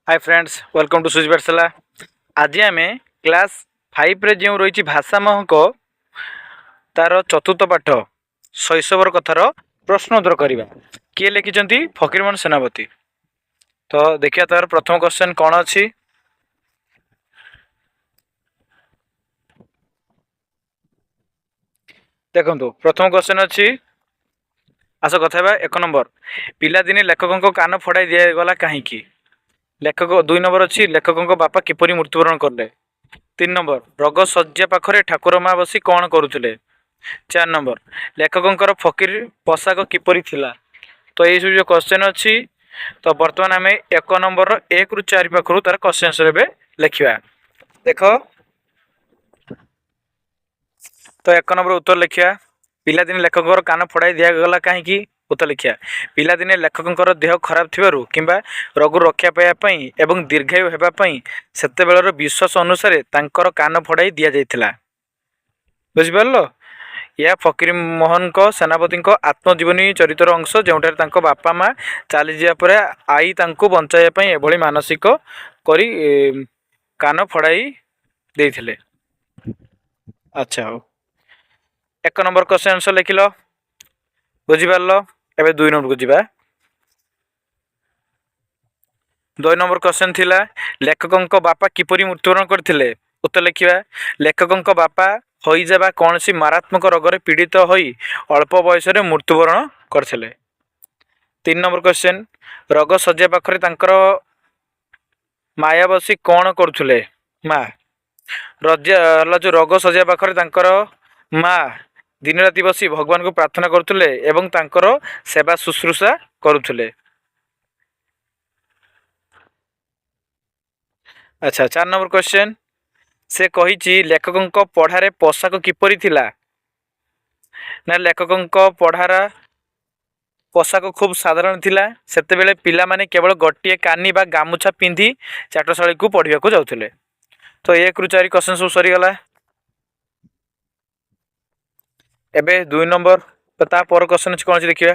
Hi friends welcome to सुजी पाठशाला। आज आम क्लास 5 रे जो रही भाषा महक तार चतुर्थ पाठ शैशवर कथार प्रश्न उत्तर करवा। किए लिखिं फकीरमोहन सेनापति। तो देखिए तार प्रथम क्वेश्चन कौन अच्छी। देखो प्रथम क्वेश्चन अच्छी आस कथा। एक नंबर पिलादिने लेखकों कान फड़ाई दिगला कहीं। लेखक 2 नंबर अच्छी लेखकों बापा किपरि मृत्युवरण कले। 3 नंबर रग शज्या पाखरे ठाकुर माँ बसी कौन करुले। 4 नंबर लेखकों फकीर पोशाक किपरि थिला। तो ये सब जो क्वेश्चन अच्छी तो बर्तमान आम 1 नंबर 1 रु 4 पाखु तार क्वेश्चन आंसर लिखा। देख तो 1 नंबर उत्तर लिखा पिलादिने लेखकों कान फड़ाई दिगला कहीं। उत्तर लिखा पिलादिने लेखकों देह खराब थिबारु किंबा रोगु रक्षा पाइबापी एवं दीर्घायु हेबापी सेतेबेलर विश्वास अनुसार तांकर कान फड़ाई दि जाइथिला। बुझिपारल। यह फकीर मोहन सेनापति आत्मजीवनी चरित्र अंश जो बापा माँ चली जापर आई बचाइवाई एभली मानसिक करी कान फड़ाई देइथिले। अच्छा हो 1 नंबर क्वेश्चन आंसर लिखिल। बुझिपारल। एबे 2 नंबर को जीवा। 2 नंबर क्वेश्चन थिला लेखकों बापा किपरि मृत्युवरण करथिले। उत्तर लिखिबा लेखकों बापा होइजाबा कौन सी मारात्मक रोग पीड़ित होई अल्प बयस मृत्युवरण करथिले। 3 नंबर क्वेश्चन रोग शज्या पाखरे तांकर माया बसी कौन करुले। माँ जो रोग शज्या पाखरे तांकर माँ दिन राति बसी भगवान को प्रार्थना करुले एवं तांकर सेवा शुश्रूषा करुले। अच्छा 4 नंबर क्वेश्चन से कही लेखकों पढ़ारे पोशाक किपरि थिला। ना लेखकों पढ़ार पोशाक खूब साधारण थिला। सेतेबेले पिला माने केवल गोटे कानी बा गामुछा पिंधि चाटशाली को पढ़िया को जाउथिले। तो 1 रु 4 क्वेश्चन सब सरीगला। एबे 2 नंबर ता पर क्वेश्चन कौन देखिए।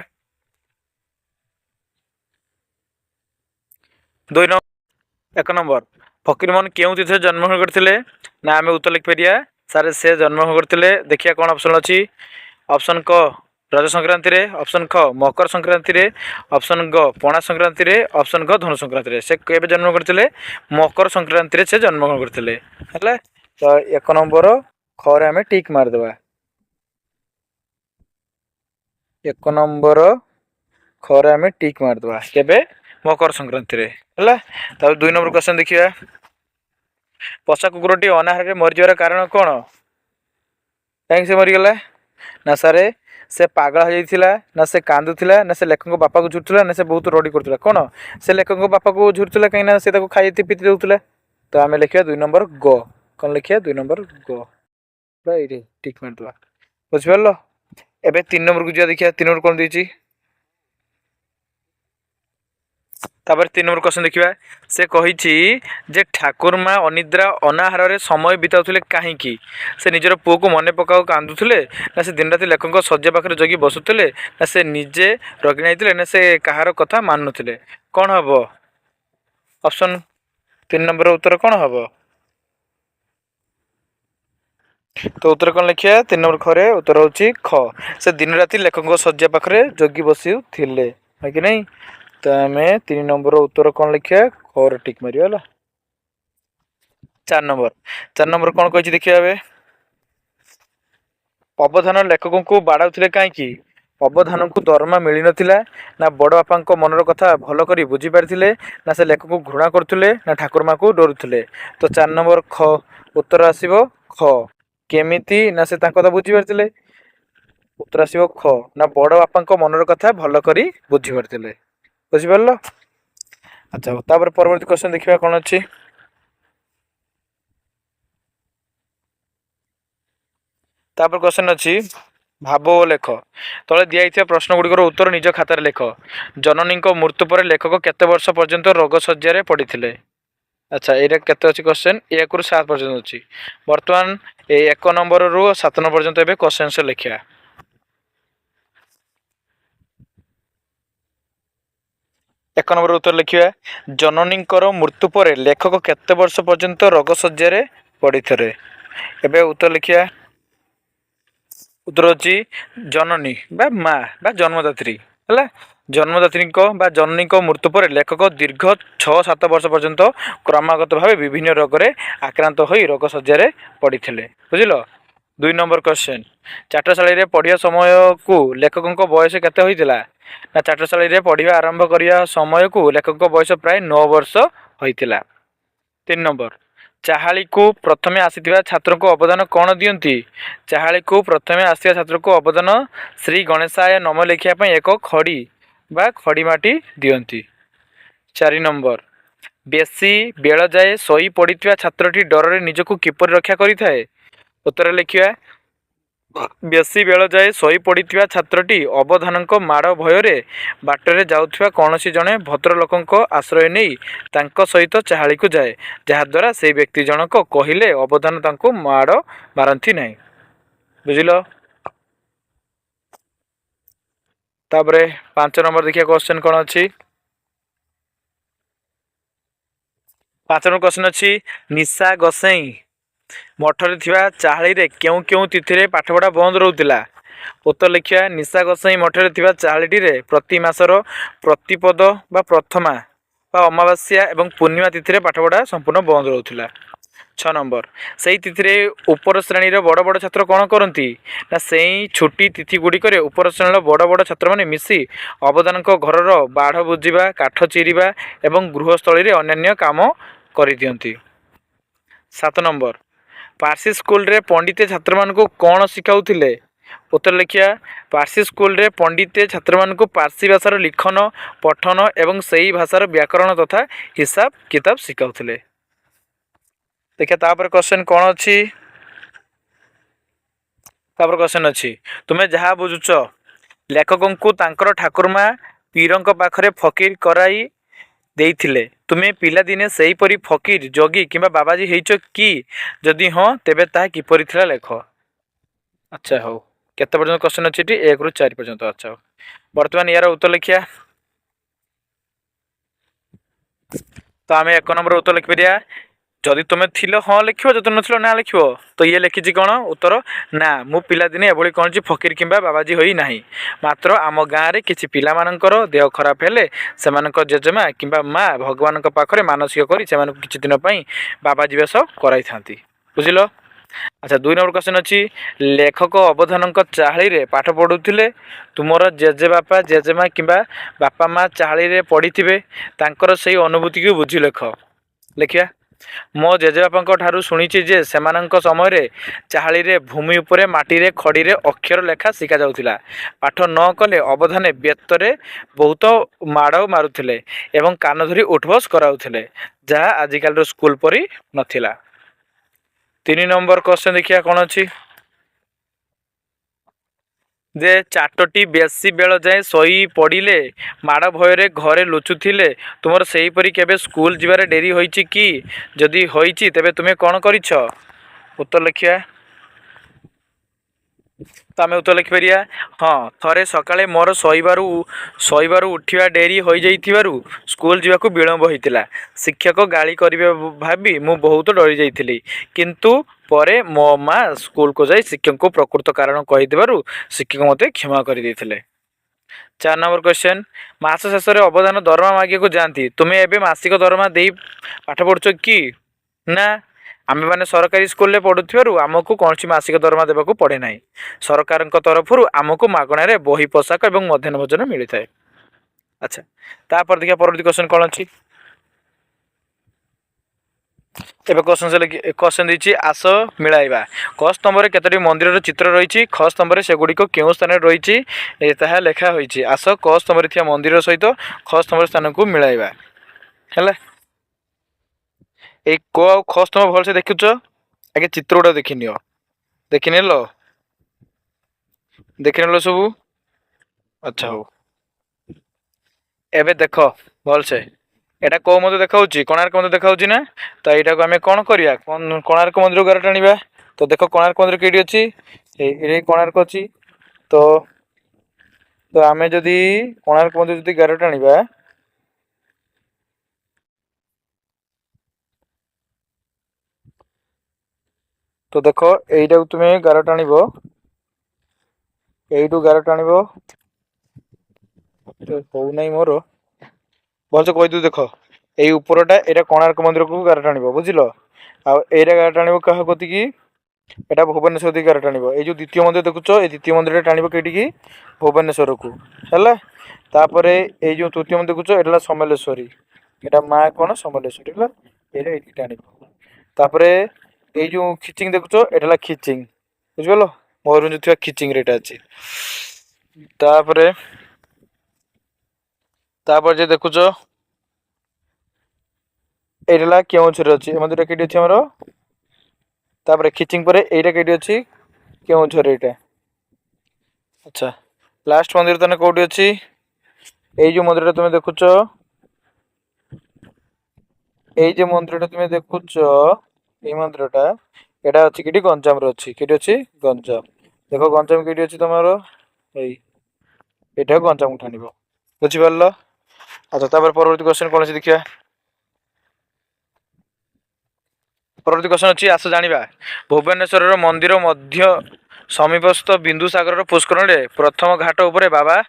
2 नंबर 1 नंबर फकीरमोहन केउं तिथि जन्मग्रहण करथिले। ना आम उत्तर लिखिपारिया सारे से जन्मग्रहण करथिले। देखिया कौन ऑप्शन अच्छी। ऑप्शन क रज संक्रांति रे, ऑप्शन ख मकर संक्रांति रे, ऑप्शन ग पणा संक्रांति रे, ऑप्शन घ धनु संक्रांति रे। से केबे जन्म करथिले मकर संक्रांति रे से जन्मग्रहण करथिले। हला तो 1 नंबर ख रे हमें टिक मार देबा। 1 नंबर ख रे हमें टिक मार देबा केबे मकर संक्रांति रे। हला तो 2 नंबर क्वेश्चन देखिया पोषा कुकुरटी अनाहार मरीजार कारण कौन। कहीं से मरीगला ना सारे से पागल हो जाइथिला, ना से कांदुथिला, ना से लेखक बापा को झुरथुला, ना से बहुत रोडी करथुला। कौन से लेखक बापा को झुरथुला कहीं ना से ताको खाई पीती देउथुला। तो आमे लिखिया 2 नंबर ग। कौन लिखिया 2 नंबर ग राइट ठीक मार दवा। बुझ परलो। एबे 3 नंबर को जा देखिया 3 नंबर कौन देछि। तापर 3 नंबर क्वेश्चन देखिबा से कहिछि जे ठाकुर माँ अनिद्रा अनाहार रे समय बिताउथले कहीं। से निजर पुओ को मने पकाउ कांदुथले, ना से दिन राति लेखक शज्या पाखरे जगी बसुथले, ना से निजे रगि नाइथले, ना से कहार कथा मानुथले। कौन हबो ऑप्शन 3 नंबर उत्तर कौन हबो। तो उत्तर कौन लिखिया 3 नंबर खरे उत्तर होची ख से दिन राति लेखक शज्या पाखरे जगी बसुथिले है कि नहीं। तो आम 3 नंबर उत्तर कौन लिखिया खर टिक मारिया। 4 नंबर कौन कही देखिए ए अवधान लेखकों को बाड़ाउथिले कहीं। अवधान को दरमा मिल नथिला, ना बड़ बापा मनर कथा भल कर बुझी पारिथिले, ना से लेखक को घृणा करुले, ना ठाकुर माँ को डरुले। तो 4 नंबर ख उत्तर आसीबो ख केमिति ना से ताको बुझी पारिथिले। उत्तर आसीबो ख ना बड़ बापा मनर कथा भल कर बुझी पारिथिले। बुझी पारलो। अच्छा तापर परवर्ती क्वेश्चन देखिबा कोन अछि। तापर क्वेश्चन अच्छी भाव ओ लेख तले दिया प्रश्न गुड़िकर उत्तर निज खातार लेख। जननी मृत्यु पर लेखक केते वर्ष पर्यंत रोग शज्या पड़ते। अच्छा ये केते अच्छी क्वेश्चन 1 रु 7 पर्यंत अच्छी। बर्तमान 1 नंबर रु 7 नंबर पर्यंत ए क्वेश्चन लिखा। एक नंबर उत्तर लिखिया जननींकर मृत्यु पर लेखक केते वर्ष पर्यंत रोग शज्या पड़ी थे। एबे उत्तर लिखिया उत्तर होची जननी बा माँ बा जन्मदात्री है। जन्मदात्री बा जननी मृत्यु पर लेखक दीर्घ 6-7 वर्ष पर्यंत क्रमागत भाव विभिन्न रोग आक्रांत हो रोग शज्या पड़ी थे। बुझिल। 2 नंबर क्वेश्चन चाटशाली पढ़िया समय को लेखकों बयस केते होइतिला ना चाटशाली पढ़िया आरंभ करिया समय को लेखक बयस प्राय 9 वर्ष होइतिला। 3 नंबर चाहाली को प्रथमे आसीथिबा छात्र को अवदान कौन दियंती। चाहाली को प्रथमे आसीथिबा छात्र को अवदान श्री गणेशाय नम लिखिया पई एक खड़ी बा खड़ी माटी दियंती। 4 नंबर बेसी बेल जाए सोई पड़िथिबा छात्रटी डर निजको किपर रक्षा करिथाए। उत्तर लिखिया बेसी बेल जाए सोई पड़िथिबा छात्रटी अवधानक माड़ भୟରେ बाटरे जाउथिबा कौनसी जने भद्रलोकଙ୍କ आश्रय नहीं तांको सहित चाहाली को जाए जहाद्वारा से व्यक्ति जनक कहिले अवधान तांको माड़ मारंती नहीं। बुझिल। तापरे 5 नंबर देखिए क्वेश्चन कौन अच्छी। 5 नंबर क्वेश्चन अच्छी निशा गोसाई मठरे थिबा चाहाली रे केउ केउ तिथि रे पाठपढ़ा बंद रहउतिला। उत्तर लिखिया निशा गोसाई मठरे थिबा चाहालीटी रे प्रति मासर प्रतिपद बा प्रथमा बा अमावास्या एवं पूर्णिमा तिथि रे पाठपढ़ा संपूर्ण बंद रहउतिला। 6 नंबर सेही तिथि रे उपर श्रेणी रे बड़ बड़ छात्र कोन करंती ना सेही छुट्टी तिथि गुडी करे उपर श्रेणी बड़ बड़ छात्र माने मिसी अवदानक घरर बाढ़ बुझिबा काठ चिरिबा एवं गृहस्थली रे अन्य काम करि दियंती। 7 नंबर पार्सी स्कूल रे पंडिते छात्र मान को कौन शिखाउथिले। उत्तर लिखिया पार्सी स्कूल रे पंडिते छात्र मान को पार्सी भाषार लिखन पठन एवं सही भाषार व्याकरण तथा हिसाब किताब शिखाउथिले। देखिए तापर क्वेश्चन कौन अच्छी। तापर क्वेश्चन अच्छी तुम्हें जहाँ बुझुच लेखकों को तांकर ठाकुरमा पीरंक पाखरे फकीर कराई देइथिले तुम्हें पिला दिने सही परी फकीर जोगी किंबा बाबाजी हेइच कि जदि हाँ तेबे ताहा किपरि थिला लेख। अच्छा हो केते पर्यंत क्वेश्चन अछि टी 1 रु 4 पर्यंत। अच्छा हो वर्तमान यार उत्तर लिखिया तो आमे 1 नंबर उत्तर लिख परिया जदि तुम थिल हाँ लिख जदि नथिल ना लिख तो ये लिखी कौन उत्तर ना मु पिला दिने एभली कौन फकीर किंबा बाबाजी होई नाही मात्र आम गाँव में किसी पिला मानकर देह खराब हेले सेमानक जेजेमा किंबा माँ भगवान पाखरे मानसिक करी सेमानक किछि दिन पई बाबाजी बेश कराई थांती। बुझिल। अच्छा 2 नंबर क्वेश्चन अच्छी लेखक अवधान चाहाली रे पाठ पढ़ुथिले तुमर जेजे बापा जेजेमा किंबा बापा माँ चाहाली रे पढ़ी तांकर सही अनुभूति को बुझी लेख। लिखिया मो जेजेबापा ठारू शुणी जे सेमानक समय चाहाली रे भूमि उपरे माटी रे खड़ी रे अक्षर लेखा शिखा जाउथिला पाठ न कले अवधाने बेतरे बहुत माड़ मारुथिले एवं कान धरी उठबस कराउथिले जहाँ आजिकल स्कूल परी नथिला। 3 नंबर क्वेश्चन देखिया कौन अच्छी जे चाटटी बेसी बेल जाए सोई पड़िले माड़ भୟରେ घरे लुचुथिले तुमर सेही परी केबे स्कूल जिबारे डेरी होईची कि जदि होईची तेबे तुमे कौन करिछ। उत्तर लिखिया तो आम उत्तर लिखिपर हाँ थे सकाଳେ मोर शोइबारू उठिया डेरी हो जाइथिबारु स्कूल जावाक विलम्ब होइतिला शिक्षक गाली करिवे भाबी मु बहुत डरी जाइथिली किंतु परे मो माँ स्कूल को जाई शिक्षक को प्रकृत कारण कहिथिबारु शिक्षक मते क्षमा कर देथिले। 4 नंबर क्वेश्चन मास शेष अवदान दरमा मागिया को जाती तुम्हें एबे मासिक दरमा दे पाठ पढ़ुच कि ना आमे माने सरकारी स्कूल रे पढ़ुथिबारु आमको कौन मासिक दरमा देबाकू पड़े नाही सरकार तरफ आमको मागणा रे बही पोशाक एवं मध्याह्न भोजन मिली थाए। अच्छा तापर देखिए परवर्ती क्वेश्चन कौन अच्छी एबे क्वेश्चन दीची आस मिलाइबा क स्तंभ केतोटी मंदिर चित्र रही ख स्तंभ से गुड़िक केउं स्थान रही लेखा होईची आस क स्तंभ थिया मंदिर सहित ख स्तंभ स्थान को मिलाइबा हैला ए क आ ख स्तंभ भल से देखुच आगे चित्र गुड़ा देखिनियो देखिनेलो देखिनेलो सबू। अच्छा हो एबे देख भल से एटा को मते देखाउची कोणार्क मते देखाउची ना तो एटा को हमें कौन करिया कोणार्क मंदिर गार टाणीबा तो देख कोणार्क मंदिर केडी अछि ए कोणार्क अछि तो तो आमे जदी कोणार्क मंदिर जदी गार टाणीबा तो देख यहीटा तुम्हें गार टाण यू गार टाण हो ना मोर भलसे कहीदू देख यही उपरटा यहाँ कोणार्क मंदिर को गार टाण बुझिल आईटा गार टाण क्या कति की एटा भुवनेश्वर दी गार टाण जो द्वितीय मंदिर देखुच ये द्वितीय मंदिर टाण कहीं भुवनेश्वर को है तापर ये जो तृतीय मंदिर देखुच एटा समलेश्वरी एटा माँ कौन समलेश्वरी है ये टाण तापर ये जो खिचिंग देखुच एटा खिचिंग बुझिपाल मयूरभंज थी खिचिंग रेटा अच्छी तापर जे देखुच एटा केउझर अच्छी मंदिर कहीं अच्छी आमर तापर खिचिंग पर एटा कहीं अच्छी केउझर एटा अच्छा लास्ट मंदिर तने कौटी अच्छी ये जो मंदिर तुम देखुच ये जो मंदिर तुम देखुच ये मंदिरटा एटा अच्छी कि गंजाम अच्छी कि अच्छी गंजाम देख गंजाम कि अच्छी तुम ये गंजाम ठाण बुझिपार अच्छा तापर परवर्ती क्वेश्चन कौन देखिए परवर्ती क्वेश्चन अच्छी आस जाना भुवनेश्वर मंदिर मध्य समीपस्थ बिंदुसागर पुष्करण प्रथम घाट उपर बाबा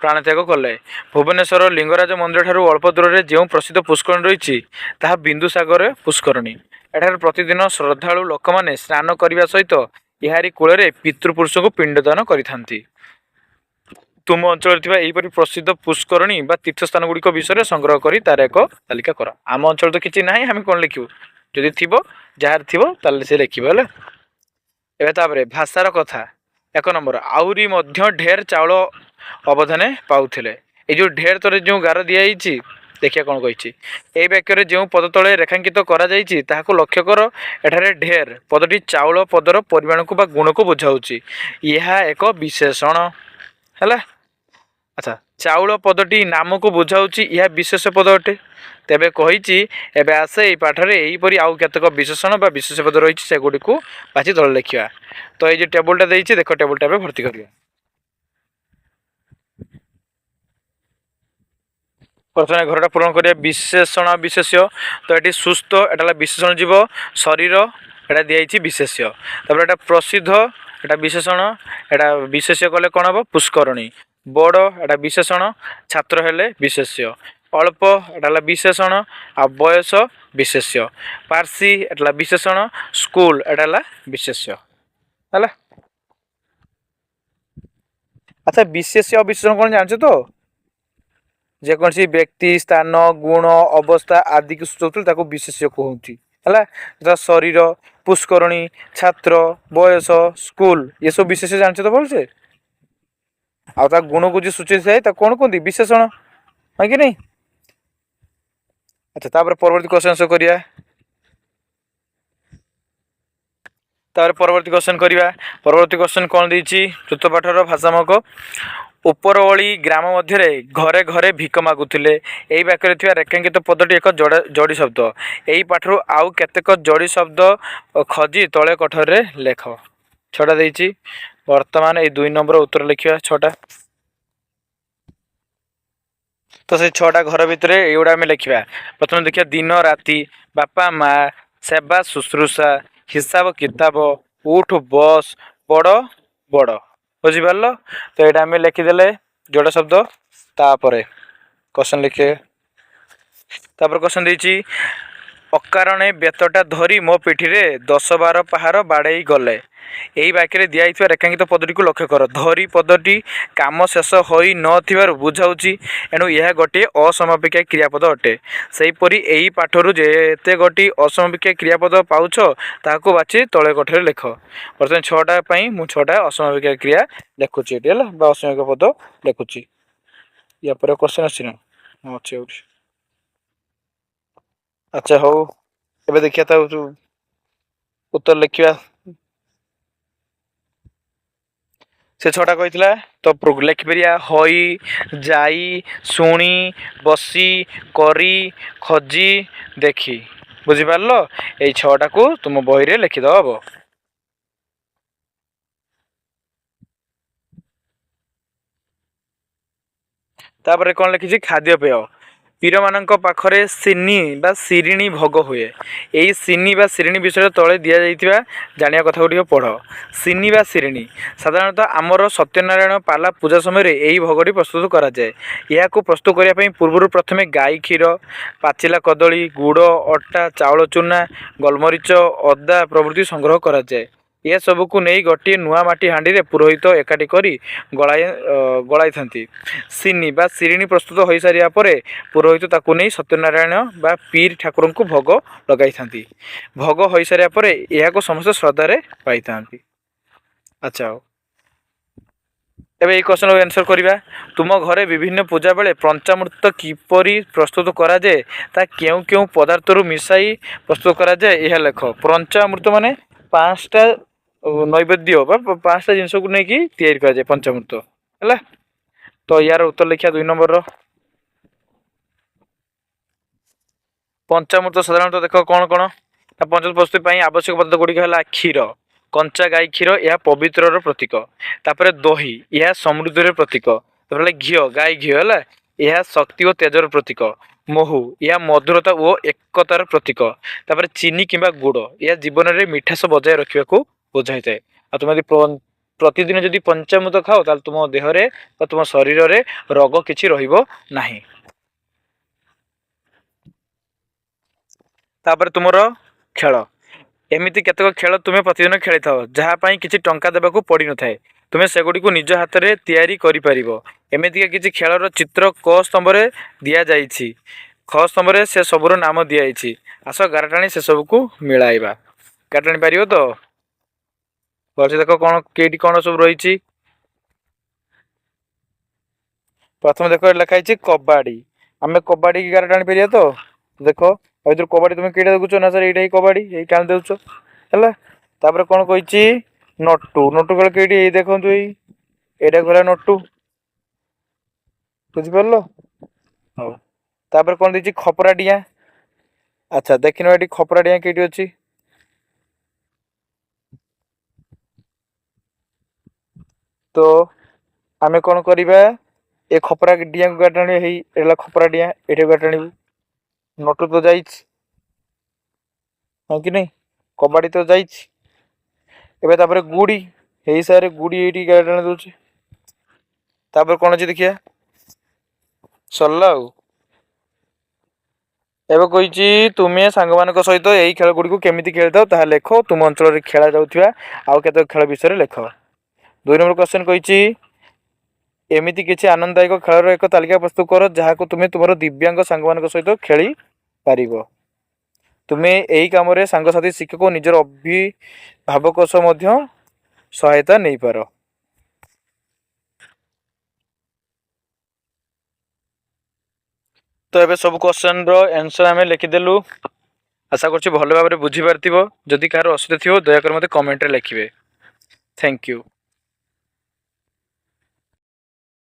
प्राणत्याग कले भुवनेश्वर लिंगराज मंदिर ठारू अल्प दूर में जो प्रसिद्ध पुष्करणी रही बिंदुसागर पुष्करणी एठार प्रतिदिन श्रद्धालु लोक मैंने स्नान करने सहित यारी कूल पितृपुरुष को पिंडदान करि तुम अंचल यहीपरि प्रसिद्ध पुष्करणी तीर्थस्थान गुड़िक विषय संग्रह कर तार एक तालिका कर आम अंचल तो किसी ना आम कौन लिखू जदि थी जार थी से लिखे एवं भाषार कथा एक नंबर आउरी मध्य ढेर चाउल अवधान पाऊले ये जो ढेर तर जो गार दिखाई देखिए कौन कही ये वाक्य जो पद तले रेखांकित कर लक्ष्य कर एठारे ढेर पदटी चाउल पदर परिमाण को गुण को बुझाऊँच यह एक विशेषण है अच्छा चाउल पदटी नाम को बुझाऊँच यह विशेष पद अटे तेबे कही एवं आसे ये पाठरे यहीपरि आउ केतक विशेषण बा विशेष पद रही से गुड़ी को बाछी तले लिखा तो ये जो टेबुलटा देख देख टेबुलटा भर्ती करिया प्रथम घरटा पूरण करिया विशेषण विशेष्य तो ये सुस्थ एटा विशेषण जीव शरीर एटा दिखाई विशेष्य तापर एटा प्रसिद्ध एटा विशेषण एटा विशेष्य कले कौन हम पुष्करणी बड़ एटा विशेषण छात्र हेले विशेष्य अल्प एटा विशेषण आ बयस विशेष्य पार्सी एटा विशेषण स्कूल एटा विशेष्य है अच्छा विशेष्य अविशेषण कौन जानते तो जेकोसी व्यक्ति स्थान गुण अवस्था आदि की सूचौती विशेष्य कहती है शरीर पुष्करणी छात्र बयस स्कूल ये सब विशेष जानते तो भलसे आ गुण को जो सूची थाए कौन कहते विशेषण है कि नहीं अच्छा तापर परवर्ती क्वेश्चन करिया परवर्ती क्वेश्चन करिया परवर्ती क्वेश्चन कौन देछि चतुर्थ पाठर भाषामक उपरवली ग्राम मध्य घरे घरे भिक मागुले यही वाक्य रेखांकित पदटी एक जोड़ी शब्द यही पाठर आउ केतेक जोड़ी शब्द खजी तले कठर लेख छटा देछि वर्तमान ये 2 नंबर उत्तर लिखा छटा तो से छटा घर भितर युवा आम लिखा प्रथम देखिए दिन राति बापा माँ सेवा शुश्रूषा हिसाब किताब उठ बस बड़ बड़ बुझिपार तो यहाँ आम लिखिदे जोड़ा शब्द तापर क्वेश्चन लिखे तापर क्वेश्चन देछि अकारणे बेतटा धरी मो पिठी रे 10-12 पहाड़ बाड़े गले यही वाक्य दिखाई रेखांकित पदटी को लक्ष्य कर धरी पदटी काम शेष हो न बुझाऊँगी एणु यह गोटे असमापिका क्रियापद अटे सेहीपरि यही पाठर जेते गोटी असमापिका क्रियापद पाउछ ताकू बाछी तले कठरे लेख बर्तमान 6टा मु 6टा असमापिका क्रिया लिखुची है असमापिक पद लिखुची या पर क्वेश्चन अच्छी ना अच्छे अच्छा हो एबे देखिए था उत्तर लिखा से 6टा कही तो लिखिपर हई जाई शुणी बसी करी खजी देखी बुझिपार यही 6टा को तुम बही रे लिखिदेव तापर कौन लिखी खाद्यपेय पीर मान पाखरे सिनी बा शिरिणी भोग हुए। यही सिनी बा शिरिणी विषय तले दि जाइथिबा जानिया कथा गुडी पढ़। सिनी बा शिरिणी साधारणतः आमर सत्यनारायण पाला पूजा समय यही भोगटी प्रस्तुत करा जाए। यह प्रस्तुत करने पूर्व प्रथमे गाई क्षीर, पाचिला कदली, गुड़, अटा, चाउल चूना, गोलमरीच, अदा प्रभृति संग्रह करा जाए। यह सबको नहीं गोटे नुआ माटी हाँडी रे पुरोहित एकाठी करी गलाई थांती। सिनी बा शिरिणी प्रस्तुत हो सारिया परे पुरोहित ताकू नहीं सत्यनारायण बा पीर ठाकुर को भोग लगाई थांती। भोग हो सारिया परे यह को समस्त श्रद्धा पाई थांती। अच्छा एबे क्वेश्चन आंसर करिबा। तुम घरे विभिन्न पूजा बेले पंचामृत किपरि प्रस्तुत करा जाए ता केउ केउ पदार्थ रु मिसाई प्रस्तुत करा जाए यह लेख। पंचामृत माने पांचटा नैवेद्य बा पांचटा जिनस को लेकिन तैयारी करा जाए पंचामृत है। तो यार उत्तर लिखिया 2 नंबर पंचामृत साधारणतः देख कौन कौन पंचामृत प्रस्तुति आवश्यक पदार्थ गुड़िक है क्षीर, कंचा गाई क्षीर यह पवित्र प्रतीक। तापर दही यह समृद्धि प्रतीक। घी गाई घी है यह शक्ति और तेजर प्रतीक। महू यह मधुरता और एकतार प्रतीक। तापर चीनी किंबा गुड़ यह जीवन में मिठास बजाय रखा बुझाई थाए। तुम यदि प्रतिदिन जदि पंचामृत खाओ ताल तुम देहरे तुम शरीर में रोग किछि रहिबो नाही। तापर तुमर खेल एमती केतक खेल तुम्हें प्रतिदिन खेली था जहाँपाई किसी टंका देवाक पड़ न थाए। तुम्हें सेगुड़ी निज हाथ में तैयारी एमती किसी खेलर चित्र क स्तंभ में दि जाइए। ख स्तंभ में से सबूर नाम दिखाई। आस गारटाणी से सबको मिलाइबा। गारटाणी पार तो भलसे देख कौन कईटी कौन सब रही। प्रथम देख लिखाई कबाड़ी। आम कबाड़ी की गारटाणी पार तो देख भर कबाड़ी तुम कईटा देखुच ना सर यही कबाड़ी यही टाणी देच है। तापर कौन कही नटू नटू खेल कईटी देखु यही गला नटू बुझिपार। हाँ तापर कौन देखिए खपरा डिया। अच्छा देख ये खपरा डिया कईटी अच्छी। तो आम कौन करवा ए खपरा डिया को गाटाणी खपरा डिया ये गाटाणी नटू तो जाइए हाँ कि नहीं कबाड़ी तो जाइए। तापर गुड़ी यही सारे गुड़ी ये गाटाणी दूचे। तापर कौन अच्छी देखिए सरला एवं कही तुम्हें सांग मान सहित यही खेल गुड़ी केमी खेली था लेख। तुम अंचल खेला जाऊा आउ के खेल विषय लेख। 2 नंबर क्वेश्चन कही एमती किसी आनंददायक खेलर एक तालिका प्रस्तुत कर जहाँ को तुम्हें तुम दिव्यांग सांग मान सहित खेली पार। तुम्हें यही कम सांगसाथी शिक्षक निजर अभिभावक सहायता नहीं पार। तो ये सब क्वेश्चन आंसर आम लिखिदेलु। आशा कर भल भाव बुझीपार। जदि कहार असुविधा थी दयाकोर मत कमेंट लिखे। Thank you.